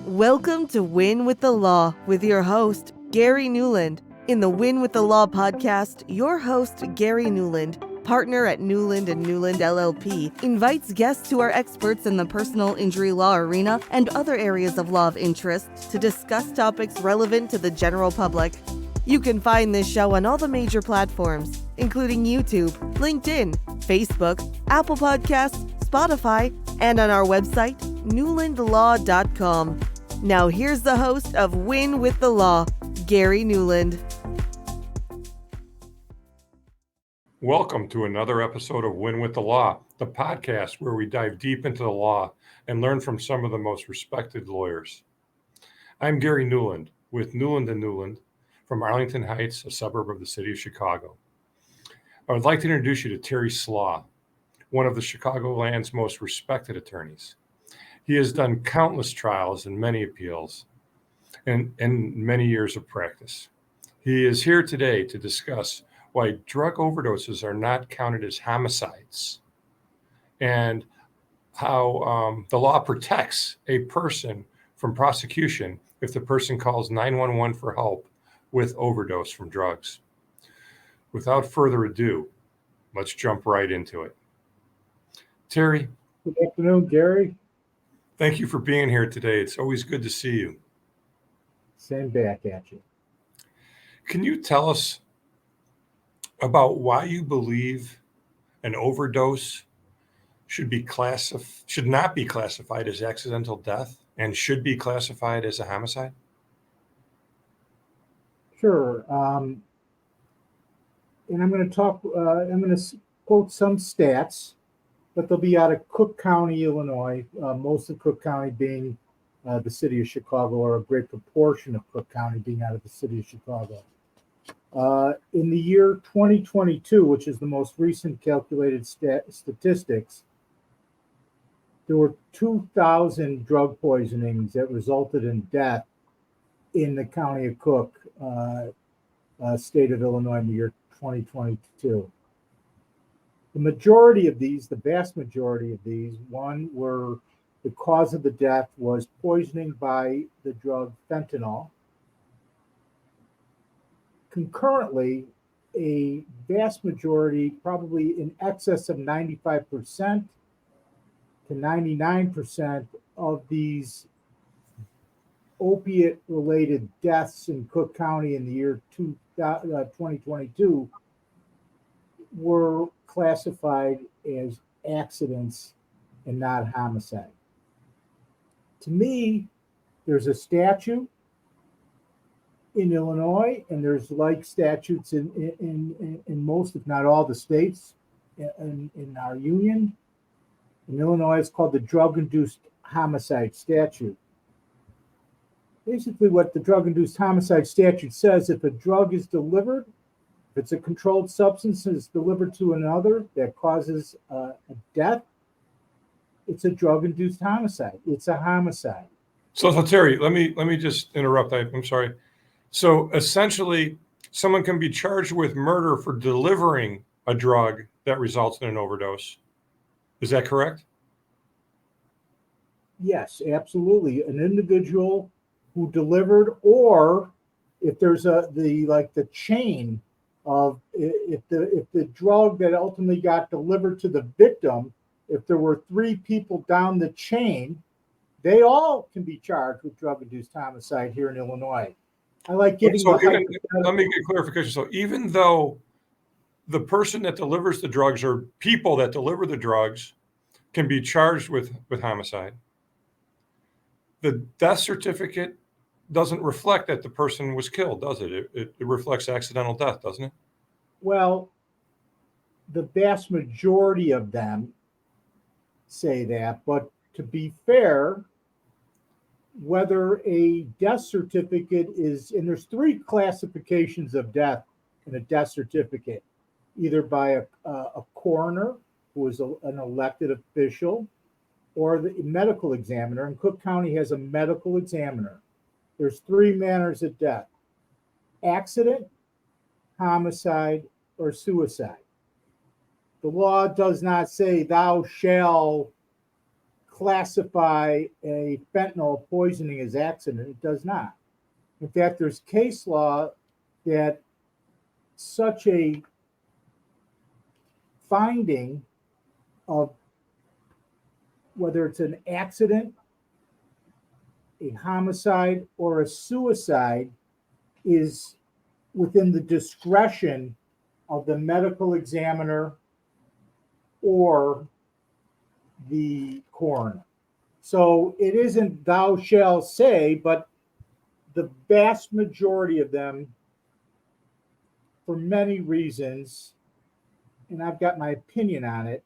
Welcome to Win with the Law with your host, Gary Newland. In the Win with the Law podcast, your host, Gary Newland, partner at Newland & Newland LLP, invites guests who are experts in the personal injury law arena and other areas of law of interest to discuss topics relevant to the general public. You can find this show on all the major platforms, including YouTube, LinkedIn, Facebook, Apple Podcasts, Spotify, and on our website, newlandlaw.com. Now here's the host of Win with the Law, Gary Newland. Welcome to another episode of Win with the Law, the podcast where we dive deep into the law and learn from some of the most respected lawyers. I'm Gary Newland with Newland & Newland from Arlington Heights, a suburb of the city of Chicago. I would like to introduce you to Terry Slaw, one of the Chicagoland's most respected attorneys. He has done countless trials and many appeals and many years of practice. He is here today to discuss why drug overdoses are not counted as homicides and how the law protects a person from prosecution if the person calls 911 for help with overdose from drugs. Without further ado, let's jump right into it. Terry. Good afternoon, Gary. Thank you for being here today. It's always good to see you. Same back at you. Can you tell us about why you believe an overdose should not be classified as accidental death and should be classified as a homicide? Sure. And I'm going to quote some stats, but they'll be out of Cook County, Illinois, most of Cook County being the city of Chicago, or a great proportion of Cook County being out of the city of Chicago. In the year 2022, which is the most recent calculated statistics, there were 2,000 drug poisonings that resulted in death in the county of Cook, state of Illinois, in the year 2022. The vast majority of these, were the cause of the death was poisoning by the drug fentanyl. Concurrently, a vast majority, probably in excess of 95% to 99% of these opiate-related deaths in Cook County in the year 2022 were classified as accidents and not homicide. To me, there's a statute in Illinois, and there's like statutes in most, if not all, the states in our union. In Illinois, it's called the drug-induced homicide statute. Basically, what the drug-induced homicide statute says, if a drug is delivered, if it's a controlled substance that is delivered to another that causes a death, it's a drug-induced homicide. It's a homicide. So Terry, let me just interrupt. I'm sorry. So essentially, someone can be charged with murder for delivering a drug that results in an overdose. Is that correct? Yes, absolutely. An individual who delivered, or if there's the chain of if the drug that ultimately got delivered to the victim, if there were 3 people down the chain, they all can be charged with drug-induced homicide here in Illinois. I like giving let me get clarification. So even though the person that delivers the drugs or people that deliver the drugs can be charged with homicide, the death certificate doesn't reflect that the person was killed, does it? It reflects accidental death, doesn't it? Well, the vast majority of them say that, but to be fair, whether a death certificate is, and there's 3 classifications of death in a death certificate, either by a coroner, who is an elected official, or the medical examiner, and Cook County has a medical examiner. There's 3 manners of death: accident, homicide, or suicide. The law does not say thou shall classify a fentanyl poisoning as accident. It does not. In fact, there's case law that such a finding of whether it's an accident, a homicide, or a suicide is within the discretion of the medical examiner or the coroner. So it isn't thou shall say, but the vast majority of them, for many reasons, and I've got my opinion on it,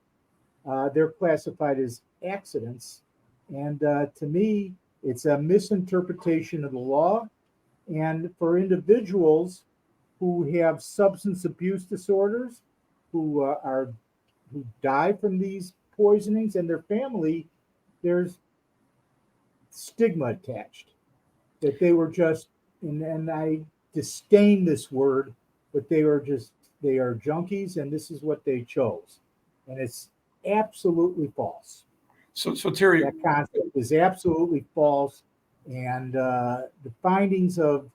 they're classified as accidents. And to me, it's a misinterpretation of the law. And for individuals who have substance abuse disorders, who die from these poisonings, and their family, there's stigma attached that they were just, and I disdain this word, but they are junkies, and this is what they chose. And it's absolutely false. So Terry, that concept is absolutely false. And the findings of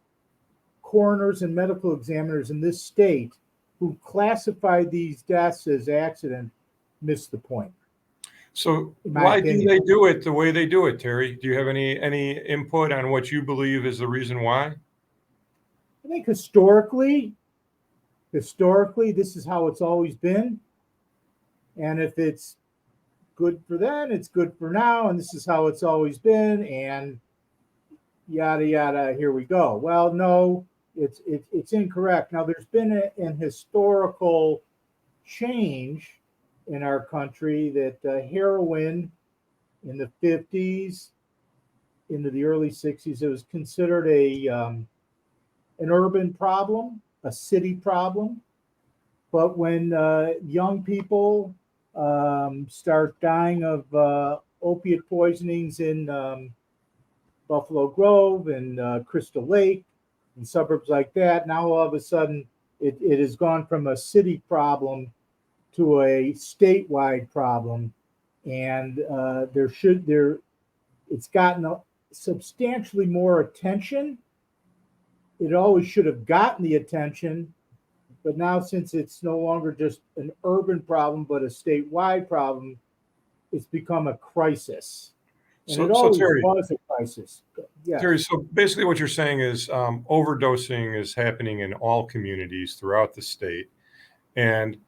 coroners and medical examiners in this state who classified these deaths as accident missed the point. So why do they do it the way they do it, Terry? Do you have any input on what you believe is the reason why? I think historically, this is how it's always been. And if it's good for then, it's good for now. And this is how it's always been. And yada, yada, here we go. Well, no, it's incorrect. Now, there's been an historical change in our country that heroin in the 50s into the early 60s, it was considered an urban problem, a city problem. But when young people start dying of opiate poisonings in Buffalo Grove and Crystal Lake and suburbs like that, now all of a sudden it has gone from a city problem to a statewide problem, and it's gotten substantially more attention. It always should have gotten the attention, but now since it's no longer just an urban problem but a statewide problem, it's become a crisis. And it always was a crisis. Yes. Terry, so basically what you're saying is overdosing is happening in all communities throughout the state, and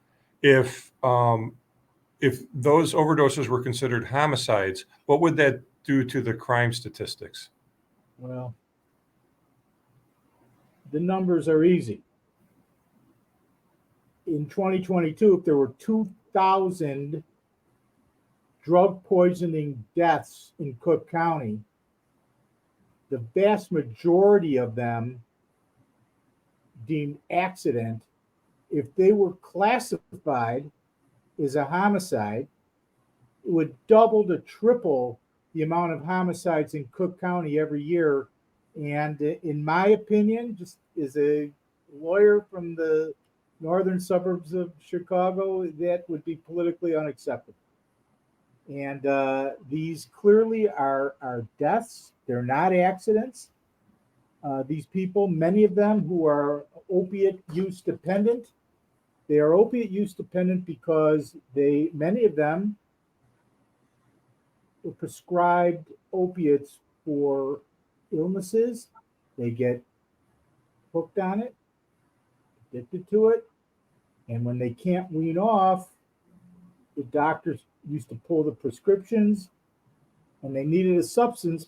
if those overdoses were considered homicides, what would that do to the crime statistics? Well, the numbers are easy. In 2022, if there were 2,000 drug poisoning deaths in Cook County, the vast majority of them deemed accident. If they were classified as a homicide, it would double to triple the amount of homicides in Cook County every year. And in my opinion, just as a lawyer from the northern suburbs of Chicago, that would be politically unacceptable. And these clearly are deaths. They're not accidents. These people, many of them who are opiate use dependent, they are opiate use dependent because many of them were prescribed opiates for illnesses. They get hooked on it, addicted to it, and when they can't wean off, the doctors used to pull the prescriptions, and they needed a substitute,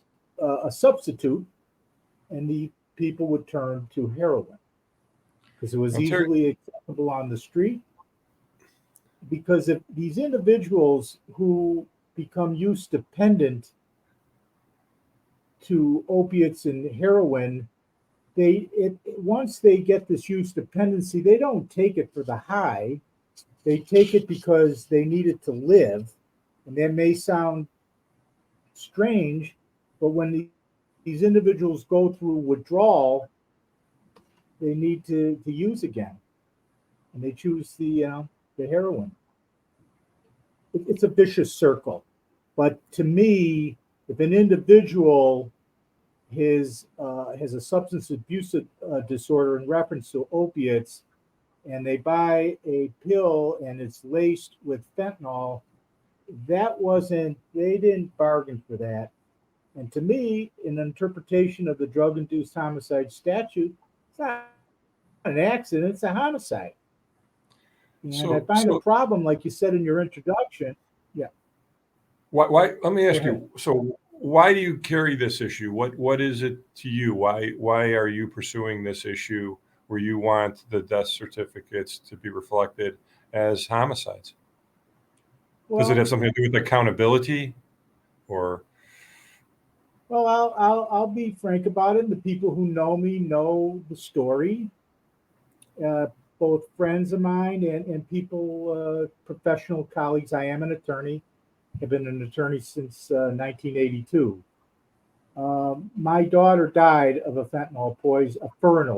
and the people would turn to heroin because it was easily accessible on the street. Because if these individuals who become use dependent to opiates and heroin, once they get this use dependency, they don't take it for the high. They take it because they need it to live. And that may sound strange, but when these individuals go through withdrawal, they need to use again. And they choose the heroin. It's a vicious circle. But to me, if an individual has a substance abuse disorder in reference to opiates, and they buy a pill and it's laced with fentanyl, they didn't bargain for that. And to me, in an interpretation of the drug-induced homicide statute, it's not an accident, it's a homicide. And I find a problem, like you said in your introduction. Yeah. Why? Let me ask you. So, why do you carry this issue? What is it to you? Why are you pursuing this issue where you want the death certificates to be reflected as homicides? Does it have something to do with accountability, or? Well, I'll be frank about it. The people who know me know the story. Both friends of mine and people, professional colleagues. I am an attorney. I've been an attorney since 1982. My daughter died of a fentanyl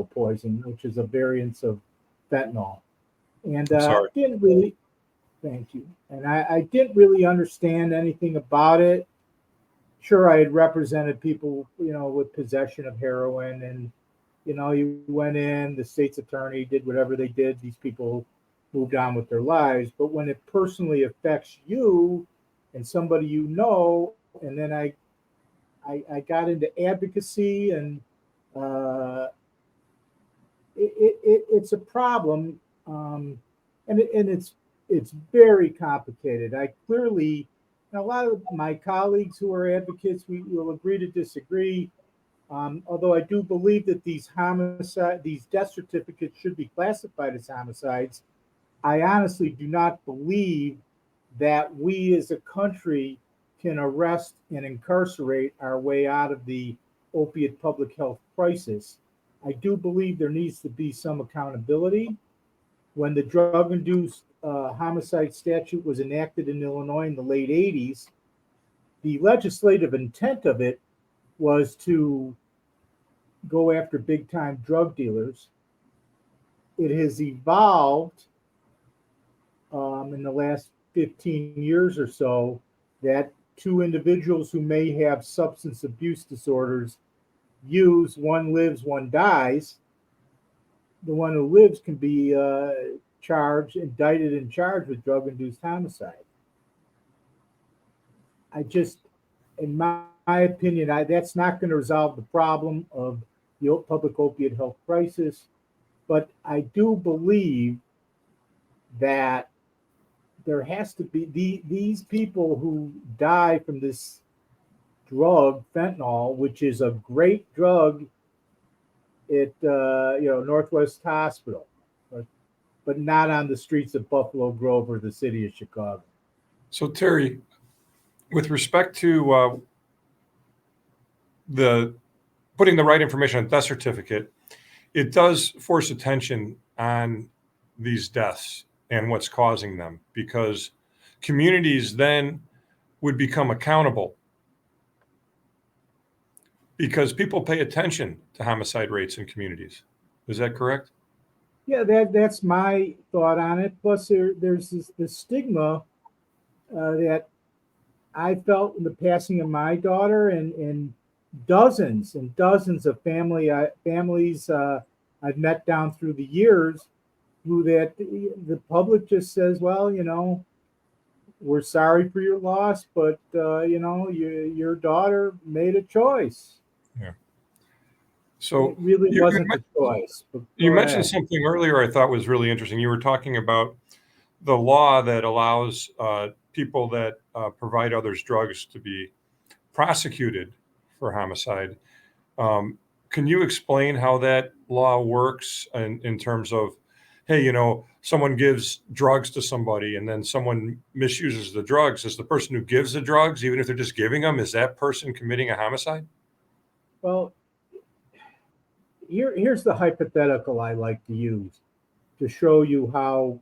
poison, which is a variant of fentanyl. And didn't really, thank you. And I didn't really understand anything about it. Sure, I had represented people, with possession of heroin, and you went in, the state's attorney did whatever they did. These people moved on with their lives. But when it personally affects you and somebody and then I got into advocacy, and it's a problem, and it's very complicated. I clearly. Now, a lot of my colleagues who are advocates, we will agree to disagree. Although I do believe that these death certificates should be classified as homicides, I honestly do not believe that we as a country can arrest and incarcerate our way out of the opiate public health crisis. I do believe there needs to be some accountability. When the drug-induced homicide statute was enacted in Illinois in the late 80s, the legislative intent of it was to go after big-time drug dealers. It has evolved in the last 15 years or so that two individuals who may have substance abuse disorders one lives, one dies. The one who lives can be indicted and charged with drug-induced homicide. In my opinion, that's not going to resolve the problem of the public opiate health crisis. But I do believe that there has to be these people who die from this drug, fentanyl, which is a great drug at Northwest Hospital, but not on the streets of Buffalo Grove or the city of Chicago. So, Terry, with respect to the putting the right information on death certificate, it does force attention on these deaths and what's causing them, because communities then would become accountable, because people pay attention to homicide rates in communities. Is that correct? Yeah, that's my thought on it. Plus, there's this stigma that I felt in the passing of my daughter, and dozens and dozens of families I've met down through the years, who that the public just says, well, we're sorry for your loss, but your daughter made a choice. Yeah. So it really wasn't a choice. You mentioned something earlier I thought was really interesting. You were talking about the law that allows people that provide others drugs to be prosecuted for homicide. Can you explain how that law works in terms of, hey, someone gives drugs to somebody and then someone misuses the drugs? Is the person who gives the drugs, even if they're just giving them, is that person committing a homicide? Well, here's the hypothetical I like to use to show you how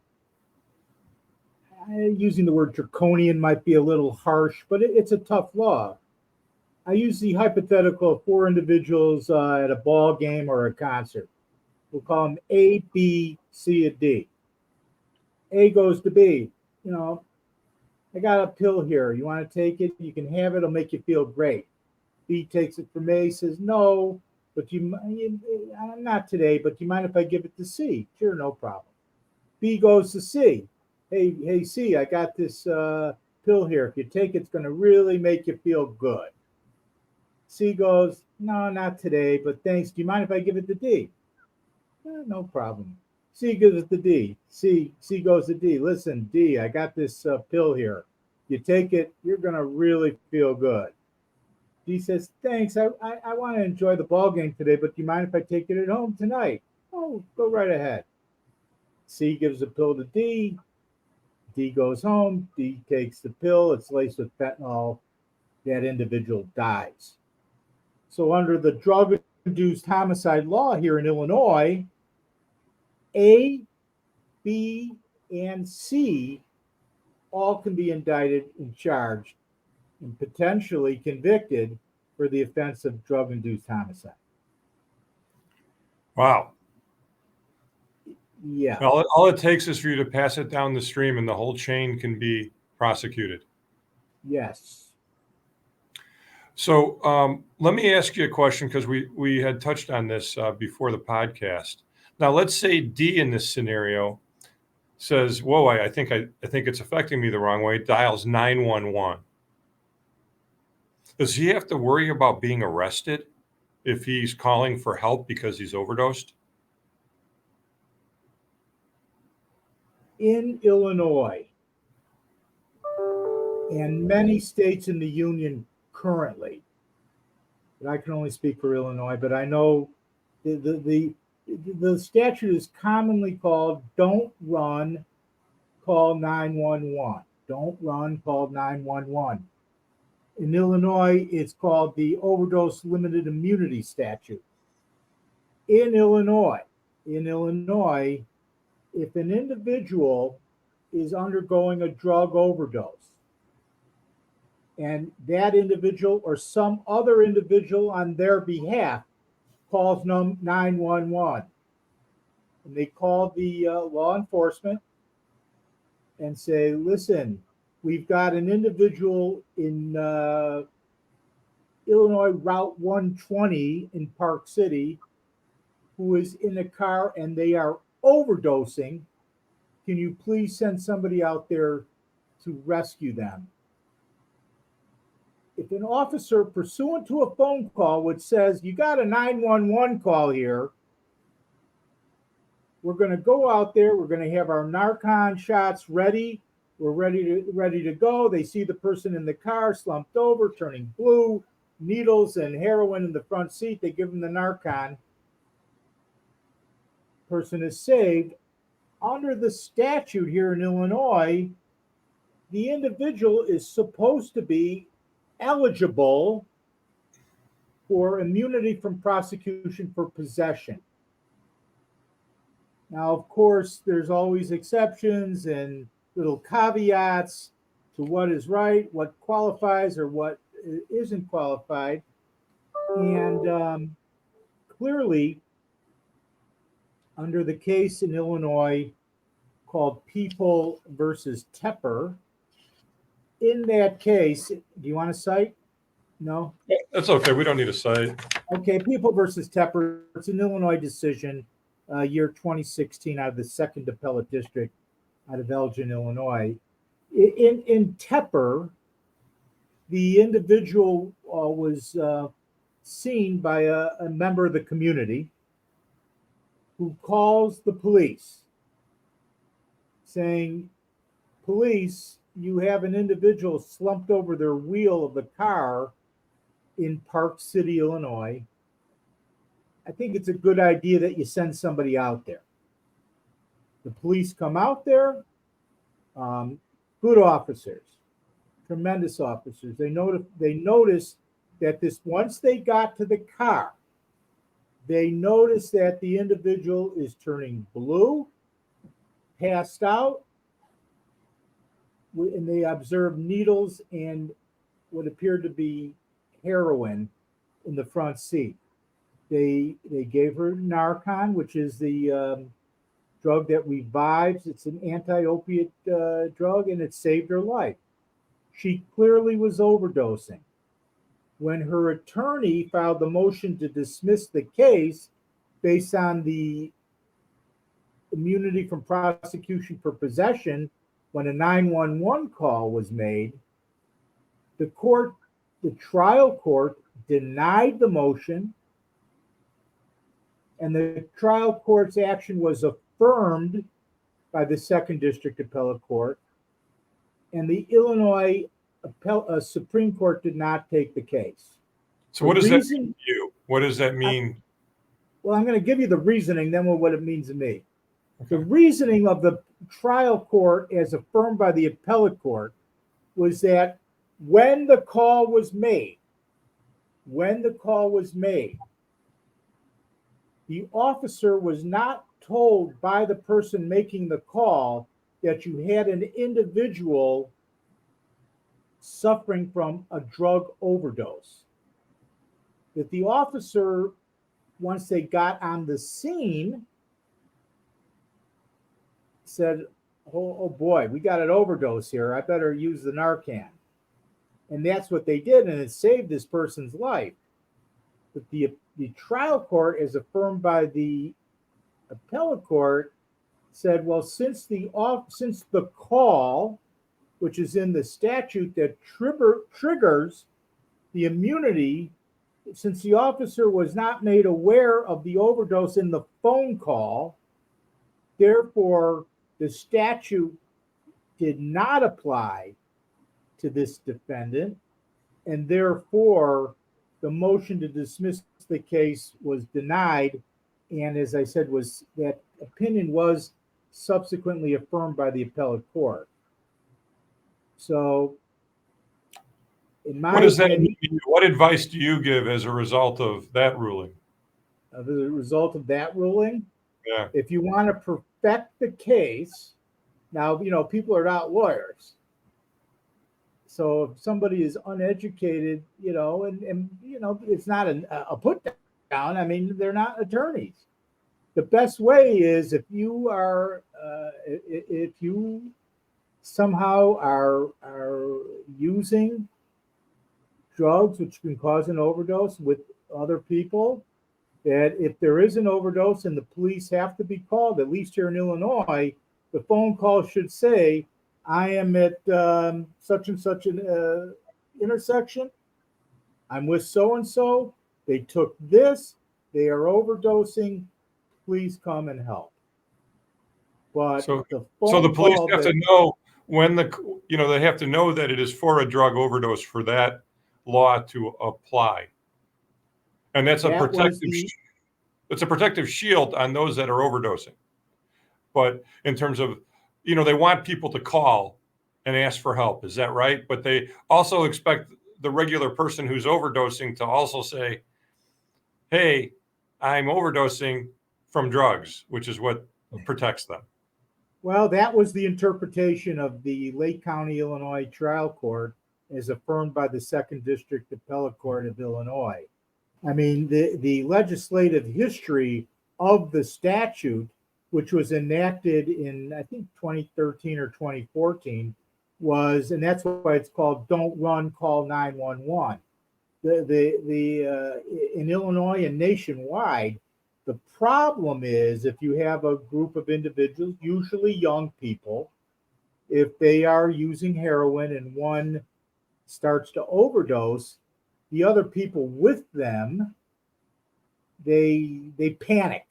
using the word draconian might be a little harsh, but it's a tough law. I use the hypothetical of four individuals at a ball game or a concert. We'll call them A, B, C, and D. A goes to B. I got a pill here. You want to take it? You can have it. It'll make you feel great. B takes it from A, says, no, but not today, but do you mind if I give it to C? Sure, no problem. B goes to C. Hey, C, I got this pill here. If you take it, it's going to really make you feel good. C goes, no, not today, but thanks. Do you mind if I give it to D? No problem. C gives it to D. C goes to D. Listen, D, I got this pill here. You take it, you're going to really feel good. D says, thanks. I want to enjoy the ball game today, but do you mind if I take it at home tonight? Oh, go right ahead. C gives the pill to D. D goes home. D takes the pill. It's laced with fentanyl. That individual dies. So under the drug-induced homicide law here in Illinois, A, B, and C all can be indicted and charged and potentially convicted for the offense of drug-induced homicide. Wow. Yeah. All it takes is for you to pass it down the stream and the whole chain can be prosecuted. Yes. So let me ask you a question, because we had touched on this before the podcast. Now, let's say D in this scenario says, whoa, I think it's affecting me the wrong way, dials 911. Does he have to worry about being arrested if he's calling for help because he's overdosed? In Illinois and many states in the union currently, but I can only speak for Illinois, but I know the statute is commonly called "Don't Run, Call 911." Don't run, call 911. In Illinois, it's called the Overdose Limited Immunity Statute. In Illinois, if an individual is undergoing a drug overdose and that individual or some other individual on their behalf calls 911, and they call the law enforcement and say, listen, we've got an individual in Illinois Route 120 in Park City who is in a car and they are overdosing. Can you please send somebody out there to rescue them? If an officer, pursuant to a phone call which says, you got a 911 call here, we're going to go out there, we're going to have our Narcan shots ready, we're ready to go. They see the person in the car slumped over, turning blue, needles and heroin in the front seat. They give them the Narcan. Person is saved. Under the statute here in Illinois, the individual is supposed to be eligible for immunity from prosecution for possession. Now, of course, there's always exceptions and little caveats to what is right, what qualifies or what isn't qualified. And clearly, under the case in Illinois called People versus Tepper, in that case, do you want to cite? No? That's okay. We don't need a cite. Okay, People versus Tepper. It's an Illinois decision, year 2016, out of the 2nd Appellate District out of Elgin, Illinois. In Tepper, the individual was seen by a member of the community who calls the police saying, police, you have an individual slumped over their wheel of the car in Park City, Illinois. I think it's a good idea that you send somebody out there. The police come out there, good officers, tremendous officers. They noticed that once they got to the car, they noticed that the individual is turning blue, passed out, and they observed needles and what appeared to be heroin in the front seat. They gave her Narcan, which is the drug that revives. It's an anti-opiate drug, and it saved her life. She clearly was overdosing. When her attorney filed the motion to dismiss the case based on the immunity from prosecution for possession, when a 911 call was made, the trial court denied the motion, and the trial court's action was affirmed by the Second District Appellate Court, and the Illinois Supreme Court did not take the case. So what does that mean to you? What does that mean? Well, I'm going to give you the reasoning, then what it means to me. Okay. The reasoning of the trial court, as affirmed by the appellate court, was that when the call was made, the officer was not told by the person making the call that you had an individual suffering from a drug overdose. That the officer, once they got on the scene, said, oh boy, we got an overdose here. I better use the Narcan. And that's what they did, and it saved this person's life. But the trial court, as affirmed by the appellate court, said, well, since the call, which is in the statute that triggers the immunity, since the officer was not made aware of the overdose in the phone call, therefore the statute did not apply to this defendant, and therefore the motion to dismiss the case was denied. And as I said, that opinion was subsequently affirmed by the appellate court. So, in my opinion, what advice do you give as a result of that ruling? As a result of that ruling, yeah. If you want to perfect the case, now people are not lawyers. So if somebody is uneducated, and it's not a put down. I mean, they're not attorneys. The best way is if you somehow are using drugs which can cause an overdose with other people, that if there is an overdose and the police have to be called, at least here in Illinois, the phone call should say, I am at such and such an intersection. I'm with so-and-so. They took this. They are overdosing. Please come and help. But so the police have to know when they have to know that it is for a drug overdose for that law to apply. And that's it's a protective shield on those that are overdosing. But in terms of, they want people to call and ask for help. Is that right? But they also expect the regular person who's overdosing to also say, hey, I'm overdosing from drugs, which is what protects them. Well, that was the interpretation of the Lake County, Illinois trial court as affirmed by the Second District Appellate Court of Illinois. I mean, the legislative history of the statute, which was enacted in, I think, 2013 or 2014, and that's why it's called Don't Run, Call 911. In Illinois and nationwide, the problem is if you have a group of individuals, usually young people, if they are using heroin and one starts to overdose, the other people with them, they panic.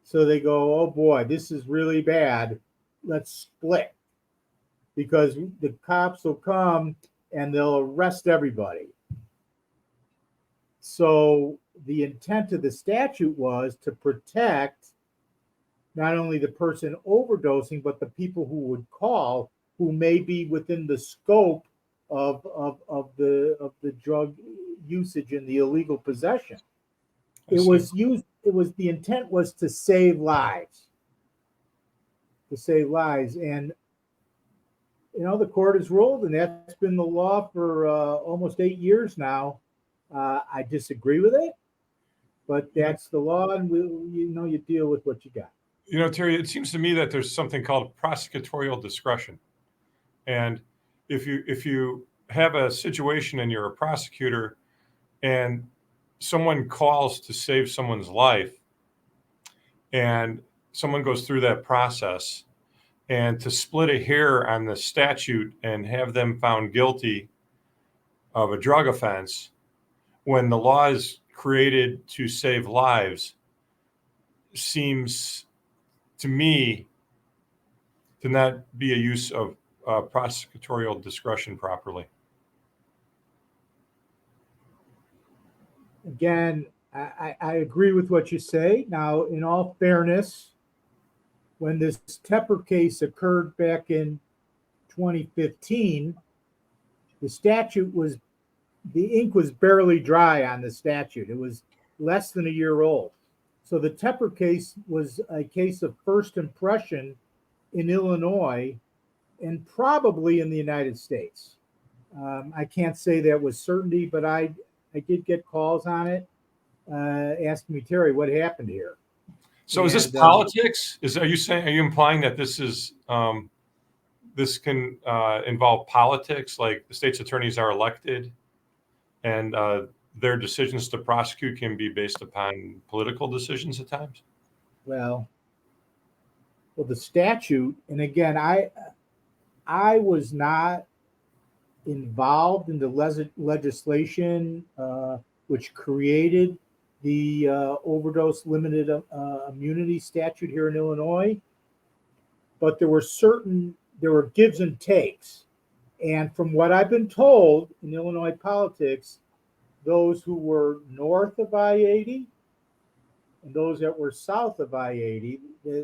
So they go, oh boy, this is really bad. Let's split. Because the cops will come and they'll arrest everybody. So the intent of the statute was to protect not only the person overdosing, but the people who would call, who may be within the scope of the drug usage and the illegal possession. The intent was to save lives. And the court has ruled, and that's been the law for almost 8 years now. I disagree with it, but that's the law, and you deal with what you got. Terry, it seems to me that there's something called prosecutorial discretion. And if you have a situation and you're a prosecutor and someone calls to save someone's life and someone goes through that process, and to split a hair on the statute and have them found guilty of a drug offense when the law is created to save lives seems to me to not be a use of prosecutorial discretion properly. Again, I agree with what you say. Now, in all fairness, when this Tepper case occurred back in 2015, the ink was barely dry on the statute. It was less than a year old. So the Tepper case was a case of first impression in Illinois and probably in the United States. I can't say that with certainty, but I did get calls on it asking me, Terry, what happened here? So is this politics? Are you implying that this is this can involve politics, like the state's attorneys are elected and their decisions to prosecute can be based upon political decisions at times? Well, the statute, and again, I was not involved in the legislation which created the overdose limited immunity statute here in Illinois, but there were gives and takes. And from what I've been told in Illinois politics, those who were north of I-80 and those that were south of I-80,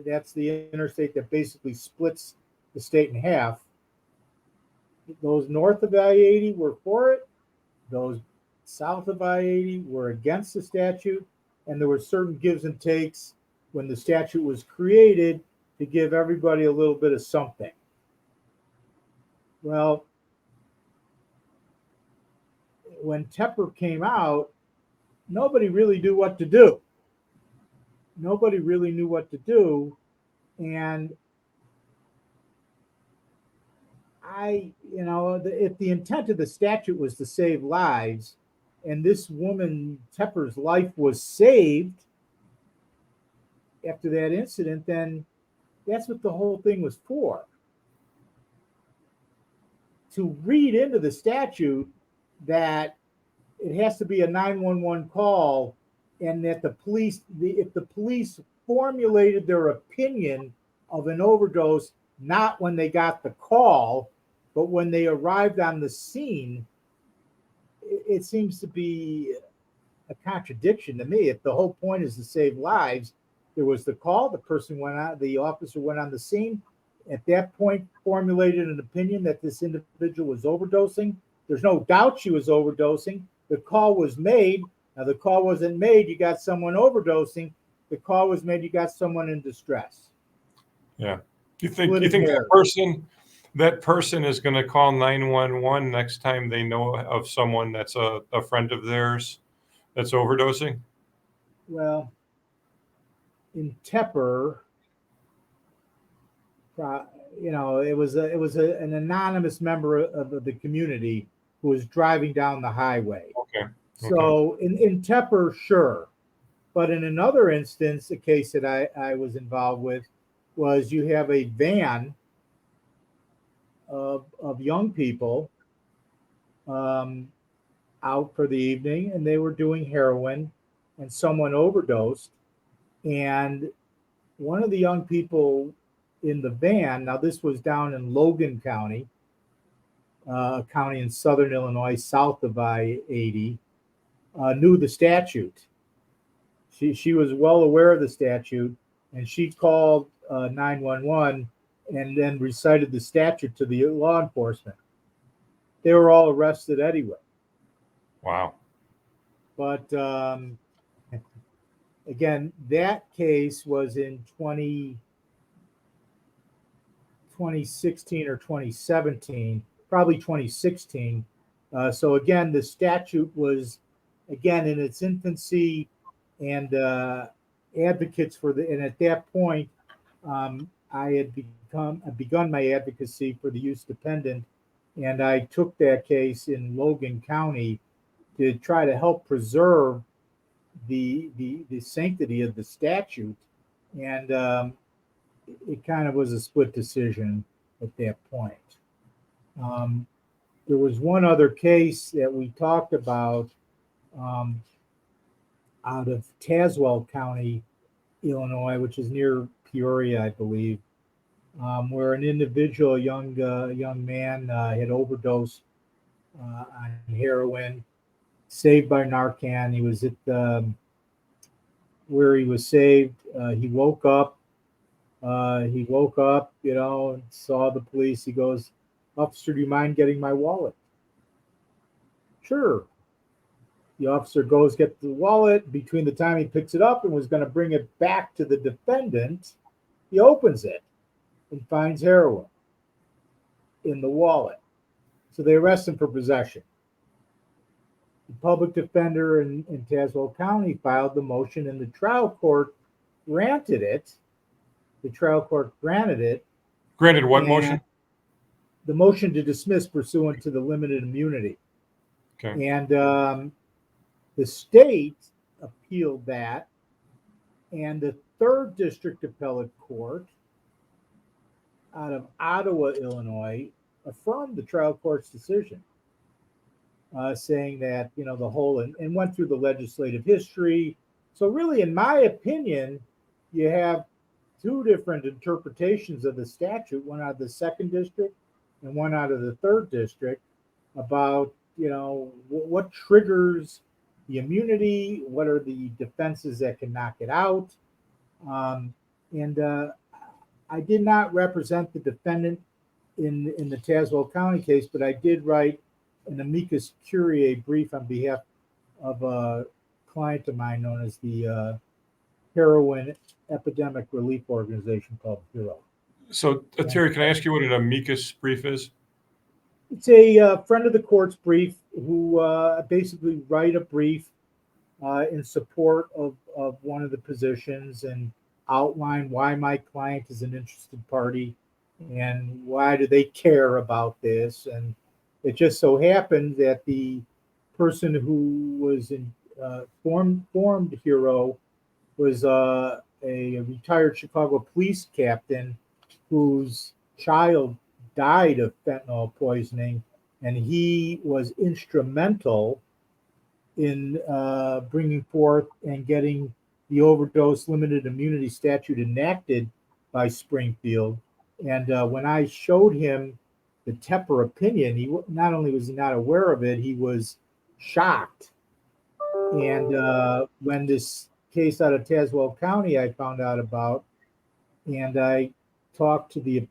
that's the interstate that basically splits the state in half. Those north of I-80 were for it. Those south of I-80 were against the statute. And there were certain gives and takes when the statute was created to give everybody a little bit of something. Well, when Tepper came out, nobody really knew what to do. And if the intent of the statute was to save lives, and this woman, Tepper's life was saved after that incident, then that's what the whole thing was for. To read into the statute that it has to be a 911 call and that if the police formulated their opinion of an overdose, not when they got the call, but when they arrived on the scene, it seems to be a contradiction to me. If the whole point is to save lives, there was the call, the officer went on the scene, at that point formulated an opinion that this individual was overdosing. There's no doubt she was overdosing. The call was made. Now, the call wasn't made, you got someone overdosing. The call was made, you got someone in distress. Yeah. Do you think that person is going to call 911 next time they know of someone that's a friend of theirs that's overdosing? Well, in Tepper, it was an anonymous member of the community who was driving down the highway. Okay. So in Tepper, sure. But in another instance, a case that I was involved with was you have a van of young people out for the evening, and they were doing heroin, and someone overdosed. And one of the young people in the van, now this was down in Logan County, a county in southern Illinois, south of I-80, knew the statute. She was well aware of the statute, and she called 911 and then recited the statute to the law enforcement. They were all arrested anyway. Wow. But again, that case was in 2016 or 2017, probably 2016. So again, the statute was, again, in its infancy, and advocates and at that point, I had begun my advocacy for the use dependent And I took that case in Logan County to try to help preserve the sanctity of the statute. And it kind of was a split decision at that point. There was one other case that we talked about out of Tazewell County, Illinois, which is near Peoria, I believe, where an individual, young man, had overdosed on heroin, saved by Narcan. He was at where he was saved. He woke up, and saw the police. He goes, "Officer, do you mind getting my wallet?" Sure. The officer goes, gets the wallet. Between the time he picks it up and was going to bring it back to the defendant, he opens it and finds heroin in the wallet. So they arrest him for possession. The public defender in Tazewell County filed the motion, and the trial court granted it. Granted what motion? The motion to dismiss pursuant to the limited immunity. Okay. And the state appealed that, and the 3rd District Appellate Court out of Ottawa, Illinois, affirmed the trial court's decision, saying that, the whole, and went through the legislative history. So really, in my opinion, you have 2 different interpretations of the statute, one out of the 2nd District and one out of the 3rd District, about, what triggers the immunity, what are the defenses that can knock it out. And I did not represent the defendant in the Tazewell County case, but I did write an amicus curiae brief on behalf of a client of mine known as the Heroin Epidemic Relief Organization called HERO. So, Terry, can I ask you what an amicus brief is? It's a friend of the court's brief who basically write a brief in support of one of the positions and outline why my client is an interested party and why do they care about this. And it just so happened that the person who was formed HERO was a retired Chicago police captain whose child died of fentanyl poisoning, and he was instrumental in bringing forth and getting the overdose limited immunity statute enacted by Springfield. And when I showed him the Tepper opinion, he not only was he not aware of it, he was shocked. And when this case out of Tazewell County I found out about, and I talked to the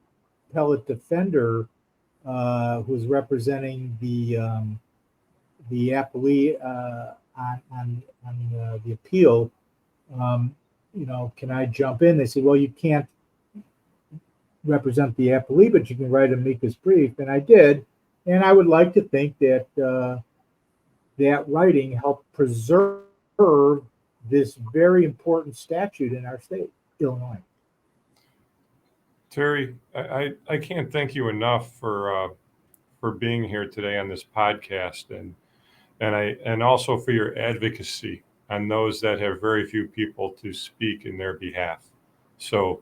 appellate defender who was representing the appellee on the appeal, can I jump in? They said, well, you can't represent the appellee, but you can write an amicus brief. And I did. And I would like to think that that writing helped preserve this very important statute in our state, Illinois. Terry, I can't thank you enough for being here today on this podcast, and also for your advocacy on those that have very few people to speak in their behalf. So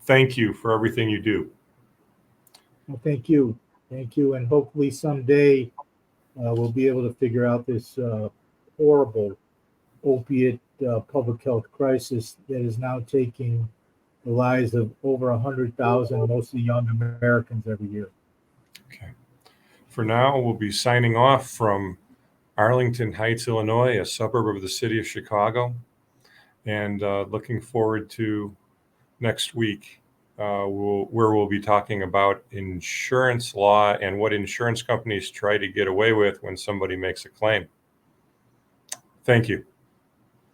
thank you for everything you do. Well, thank you. And hopefully someday we'll be able to figure out this horrible opiate public health crisis that is now taking the lives of over 100,000, mostly young Americans every year. Okay. For now, we'll be signing off from Arlington Heights, Illinois, a suburb of the city of Chicago, and looking forward to next week, where we'll be talking about insurance law and what insurance companies try to get away with when somebody makes a claim. Thank you.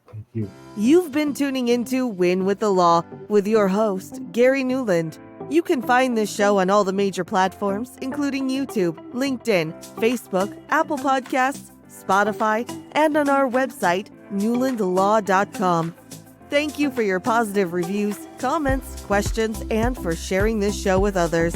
Thank you. You've been tuning into Win with the Law with your host, Gary Newland. You can find this show on all the major platforms, including YouTube, LinkedIn, Facebook, Apple Podcasts, Spotify, and on our website, newlandlaw.com. Thank you for your positive reviews, comments, questions, and for sharing this show with others.